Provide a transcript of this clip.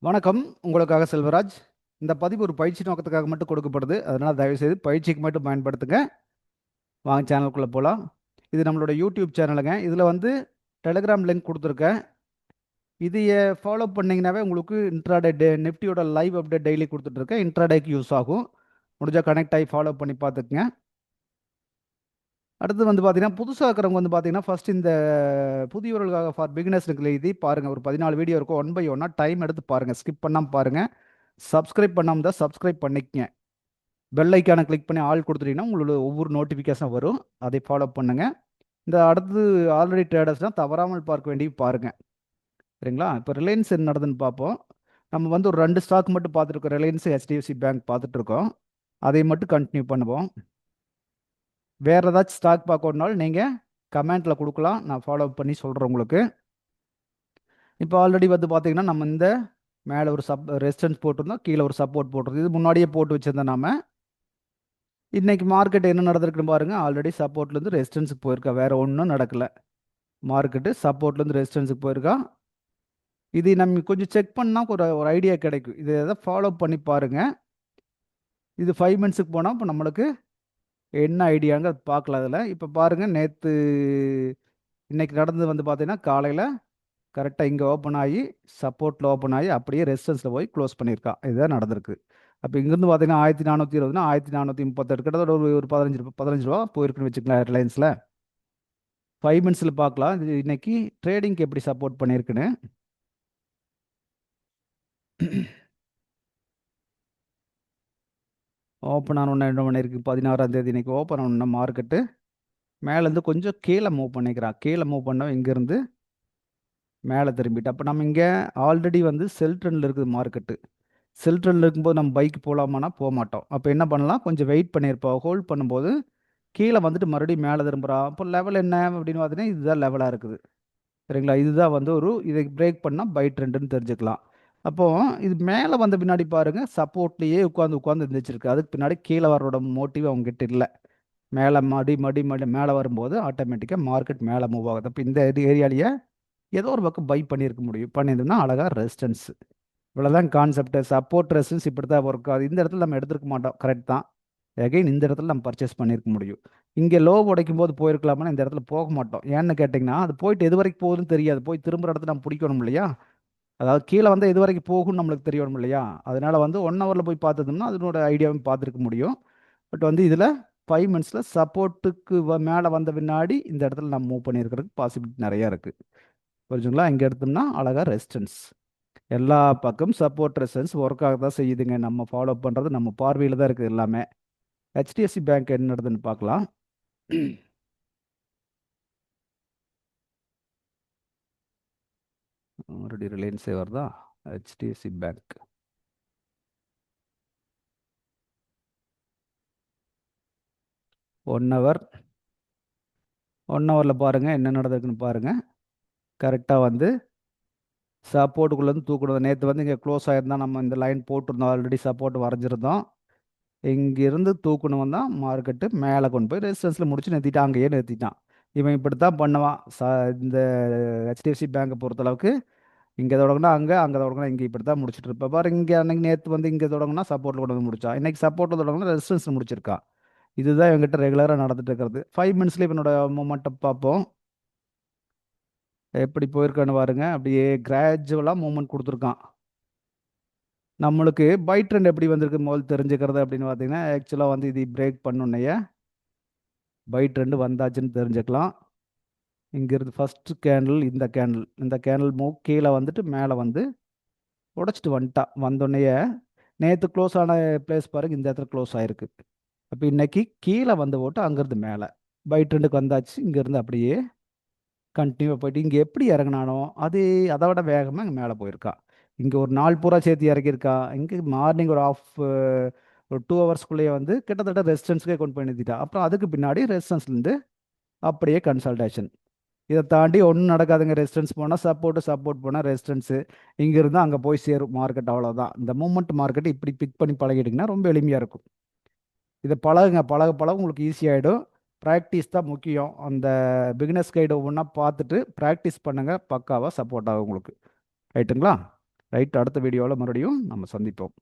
வணக்கம். உங்களுக்காக செல்வராஜ். இந்த பதிவு ஒரு பயிற்சி நோக்கத்துக்காக மட்டும் கொடுக்கப்படுது. அதனால் தயவுசெய்து பயிற்சிக்கு மட்டும் பயன்படுத்துங்க. வாங்க சேனலுக்குள்ளே போகலாம். இது நம்மளோட யூடியூப் சேனலுங்க. இதில் வந்து டெலிகிராம் லிங்க் கொடுத்துருக்கேன். இதையை ஃபாலோ பண்ணிங்கனாவே உங்களுக்கு இன்ட்ராடே நிஃப்டியோட லைவ் அப்டேட் டெய்லி கொடுத்துட்ருக்கேன். இன்ட்ராடேக்கு யூஸ் ஆகும். முடிஞ்சால் கனெக்ட் ஆகி ஃபாலோ பண்ணி பார்த்துக்குங்க. அடுத்து வந்து பார்த்தீங்கன்னா புதுசாக இருக்கிறவங்க வந்து பார்த்தீங்கன்னா ஃபஸ்ட் இந்த புதியவர்களுக்காக ஃபார் பிகினர்ஸ் இருக்குல்ல, இது பாருங்கள். ஒரு 14 வீடியோ இருக்கும். 1 பை 1 டைம் எடுத்து பாருங்கள். ஸ்கிப் பண்ணாமல் பாருங்கள். சப்ஸ்கிரைப் பண்ணாமல் தான் சப்ஸ்கிரைப் பண்ணிக்கங்க. பெல் ஐக்கானை கிளிக் பண்ணி ஆல் கொடுத்துட்டீங்கன்னா உங்களோட ஒவ்வொரு நோட்டிஃபிகேஷன் வரும். அதை ஃபாலோ பண்ணுங்கள். இந்த அடுத்து ஆல்ரெடி ட்ரேடர்ஸ்னால் தவறாமல் பார்க்க வேண்டிய பாருங்கள். சரிங்களா? இப்போ ரிலையன்ஸ் என்ன நடக்குதுன்னு பார்ப்போம். நம்ம வந்து ஒரு 2 ஸ்டாக் மட்டும் பார்த்துருக்கோம். ரிலையன்ஸ், HDFC பேங்க் பார்த்துட்ருக்கோம். அதை மட்டும் கண்டினியூ பண்ணுவோம். வேறு ஏதாச்சும் ஸ்டாக் பார்க்கணுனாலும் நீங்கள் கமெண்ட்டில் கொடுக்கலாம். நான் ஃபாலோ பண்ணி சொல்கிறேன் உங்களுக்கு. இப்போ ஆல்ரெடி வந்து பார்த்தீங்கன்னா நம்ம இந்த மேலே ஒரு ரெசிஸ்டன்ஸ் போட்டிருந்தோம், கீழே ஒரு சப்போர்ட் போட்டிருந்தோம். இது முன்னாடியே போட்டு வச்சுருந்தோம் நாம. இன்னைக்கு மார்க்கெட் என்ன நடந்திருக்குன்னு பாருங்க. ஆல்ரெடி சப்போர்ட்லேருந்து ரெசிஸ்டன்ஸுக்கு போயிருக்கா. வேற ஒன்றும் நடக்கல. மார்க்கெட்டு சப்போர்ட்லேருந்து ரெசிஸ்டன்ஸுக்கு போயிருக்கா. இது நம்ம கொஞ்சம் செக் பண்ணால் ஒரு ஒரு ஐடியா கிடைக்கும். இதை எதை ஃபாலோ பண்ணி பாருங்க. இது 5 மினிட்ஸுக்கு போனால் இப்போ நம்மளுக்கு என்ன ஐடியாங்க அது பார்க்கலாம். அதில் இப்போ பாருங்கள், நேற்று இன்னைக்கு நடந்தது வந்து பார்த்தீங்கன்னா காலையில் கரெக்டாக இங்கே ஓப்பன் ஆகி சப்போர்ட்டில் ஓப்பன் ஆகி அப்படியே ரெசிஸ்டன்ஸில் போய் க்ளோஸ் பண்ணியிருக்கா. இதுதான் நடந்திருக்கு. அப்போ இங்கேருந்து பார்த்தீங்கன்னா 1420னா 1438 கிட்டத்தட்ட ஒரு 15 ரூபா போயிருக்குன்னு வச்சுக்கலாம் ரிலையன்ஸில். 5 மினிட்ஸில் பார்க்கலாம் இது இன்னைக்கு ட்ரேடிங்க்கு எப்படி சப்போர்ட் பண்ணியிருக்குன்னு. ஓப்பன் ஆனோன்னா என்ன பண்ணியிருக்கு? 16ஆம் தேதி இன்னைக்கு ஓப்பன் ஆனோன்னா மார்க்கெட்டு மேலேருந்து கொஞ்சம் கீழே மூவ் பண்ணிக்கிறான். கீழே மூவ் பண்ண இங்கேருந்து மேலே திரும்பிட்டு. அப்போ நம்ம இங்கே ஆல்ரெடி வந்து செல் ட்ரெண்டில் இருக்குது மார்க்கெட்டு. செல் ட்ரெண்டில் இருக்கும்போது நம்ம பைக் போகலாமான்னா போக மாட்டோம். அப்போ என்ன பண்ணலாம்? கொஞ்சம் வெயிட் பண்ணியிருப்போம். ஹோல்ட் பண்ணும்போது கீழே வந்துட்டு மறுபடியும் மேலே திரும்புகிறான். அப்போ லெவல் என்ன அப்படின்னு பார்த்தீங்கன்னா இதுதான் லெவலாக இருக்குது. சரிங்களா? இதுதான் வந்து இதை பிரேக் பண்ணால் பை ட்ரெண்டுன்னு தெரிஞ்சுக்கலாம். அப்போது இது மேலே வந்த பின்னாடி பாருங்கள், சப்போர்ட்லேயே உட்காந்து இருந்துச்சிருக்கு. அதுக்கு பின்னாடி கீழே வரோட மோட்டிவ் அவங்ககிட்ட இல்லை. மேலே மடி மடி மடி மேலே வரும்போது ஆட்டோமேட்டிக்காக மார்க்கெட் மேலே மூவ் ஆகுது. அப்போ இந்த ஏரியாலேயே ஏதோ ஒரு பக்கம் பை பண்ணியிருக்க முடியும். பண்ணியிருந்தோம்னா அழகாக ரெசிஸ்டன்ஸ். இவ்வளோதான் கான்செப்ட். சப்போர்ட் ரெசிஸ்டன்ஸ் இப்படி தான் ஒர்க் ஆகுது. இந்த இடத்துல நம்ம எடுத்துருக்க மாட்டோம். கரெக்ட் தான். அகைன் இந்த இடத்துல நம்ம பர்ச்சேஸ் பண்ணியிருக்க முடியும். இங்கே லோ உடைக்கும் போது போயிருக்கலாமா, இந்த இடத்துல போக மாட்டோம். ஏன்னு கேட்டிங்கன்னா அது போயிட்டு எது வரைக்கும் போகுதுன்னு தெரியாது. போய் திரும்புகிற இடத்துல நம்ம பிடிக்கணும் இல்லையா? அதாவது கீழே வந்து எது வரைக்கும் போகும்னு நம்மளுக்கு தெரியணும் இல்லையா? அதனால் வந்து 1 ஹவரில் போய் பார்த்துட்டோம்னா அதனோட ஐடியாவும் பார்த்துருக்க முடியும். பட் வந்து இதில் 5 மினிட்ஸில் சப்போர்ட்டுக்கு மேலே வந்த பின்னாடி இந்த இடத்துல நம்ம மூவ் பண்ணியிருக்கிறதுக்கு பாசிபிலிட்டி நிறையா இருக்குது. புரிஞ்சுங்களா? இங்கே எடுத்தோம்னா அழகாக ரெசிஸ்டன்ஸ். எல்லா பக்கம் சப்போர்ட் ரெசிஸ்டன்ஸ் ஒர்க் ஆக தான் செய்யுதுங்க. நம்ம ஃபாலோ பண்ணுறது நம்ம பார்வையில் தான் இருக்குது எல்லாமே. HDFC பேங்க் என்ன நடக்குதுன்னு பார்க்கலாம். ஆல்ரெடி ரிலையன்ஸே வருதா? HDFC bank 1 hour. 1 ஹவரில் பாருங்கள் என்ன நடக்குதுன்னு பாருங்கள். கரெக்டாக வந்து சப்போர்ட்டுக்குள்ளேருந்து தூக்கணும். நேற்று வந்து இங்கே க்ளோஸ் ஆகிருந்தால் நம்ம இந்த லைன் போட்டிருந்தோம். ஆல்ரெடி சப்போர்ட் வரைஞ்சிருந்தோம். இங்கிருந்து தூக்கணும் தான் மார்க்கெட்டு மேலே கொண்டு போய் ரெசிஸ்டன்ஸில் முடிச்சு நிறுத்திட்டான். அங்கேயே நிறுத்திட்டான். இவன் இப்படி தான் பண்ணுவான். இந்த HDFC பேங்கை பொறுத்தளவுக்கு இங்கே தொடங்கினா அங்கே தொடங்கினா இங்கே இப்படி தான் முடிச்சுட்டு இருப்பேன். பாரு இங்கே அன்னைக்கு நேற்று வந்து இங்கே தொடங்கினா சப்போர்ட்டில் கொண்டு வந்து முடிச்சான். இன்னைக்கு சப்போர்ட்டில் தொடங்கினா ரெசிஸ்டன்ஸ் முடிச்சிருக்கான். இதுதான் என்கிட்ட ரெகுலராக நடந்துட்டு இருக்கிறது. 5 மினிட்ஸ்லேயே இவனோட மூமெண்ட்டை பார்ப்போம். எப்படி போயிருக்கான்னு பாருங்க. அப்படியே கிராஜுவலாக மூவ்மெண்ட் கொடுத்துருக்கான். நம்மளுக்கு பை ட்ரெண்ட் எப்படி வந்திருக்கு முதல் தெரிஞ்சுக்கிறது அப்படின்னு பார்த்தீங்கன்னா, ஆக்சுவலாக வந்து இது பிரேக் பண்ணுன்னைய பை ட்ரெண்டு வந்தாச்சுன்னு தெரிஞ்சுக்கலாம். இங்கிருந்து ஃபஸ்ட்டு கேண்டில் இந்த கேண்டில் மூவ் கீழே வந்துட்டு மேலே வந்து உடச்சிட்டு வந்துட்டா. வந்தோடனேயே நேற்று க்ளோஸ் ஆன பிளேஸ் பாருங்க, இந்த இடத்துல க்ளோஸ் ஆயிருக்கு. அப்போ இன்னைக்கு கீழே வந்து போட்டு அங்கேருந்து மேலே பை ட்ரெண்டுக்கு வந்தாச்சு. இங்கேருந்து அப்படியே கண்டினியூவாக போயிட்டு இங்கே எப்படி இறங்கினானோ அதை விட வேகமாக இங்கே மேலே போயிருக்கா. இங்கே ஒரு நாள் பூரா சேர்த்து இறக்கியிருக்கா. இங்கே மார்னிங் ஒரு 2 ஹவர்ஸ்க்குள்ளேயே வந்து கிட்டத்தட்ட ரெசிஸ்டன்ஸுக்கே கொண்டு போய் நிறுத்திட்டா. அப்புறம் அதுக்கு பின்னாடி ரெசிஸ்டன்ஸ்லேருந்து அப்படியே கன்சல்டேஷன். இதை தாண்டி ஒன்றும் நடக்காதுங்க. ரெசிஸ்டன்ஸ் போனால் சப்போர்ட் போனால் ரெசிஸ்டன்ஸு. இங்கேருந்து அங்கே போய் சேரும் மார்க்கெட். அவ்வளோதான். இந்த மூமெண்ட் மார்க்கெட் இப்படி பிக் பண்ணி பழகிட்டிங்கன்னா ரொம்ப எளிமையாக இருக்கும். இதை பழகுங்க. பழக உங்களுக்கு ஈஸியாகிடும். ப்ராக்டிஸ் தான் முக்கியம். அந்த பிகினர்ஸ் கைடு ஒவ்வொன்றா பார்த்துட்டு ப்ராக்டிஸ் பண்ணுங்கள். பக்காவாக சப்போர்ட் ஆகும் உங்களுக்கு. ரைட்டுங்களா? ரைட், அடுத்த வீடியோவில் மறுபடியும் நம்ம சந்திப்போம்.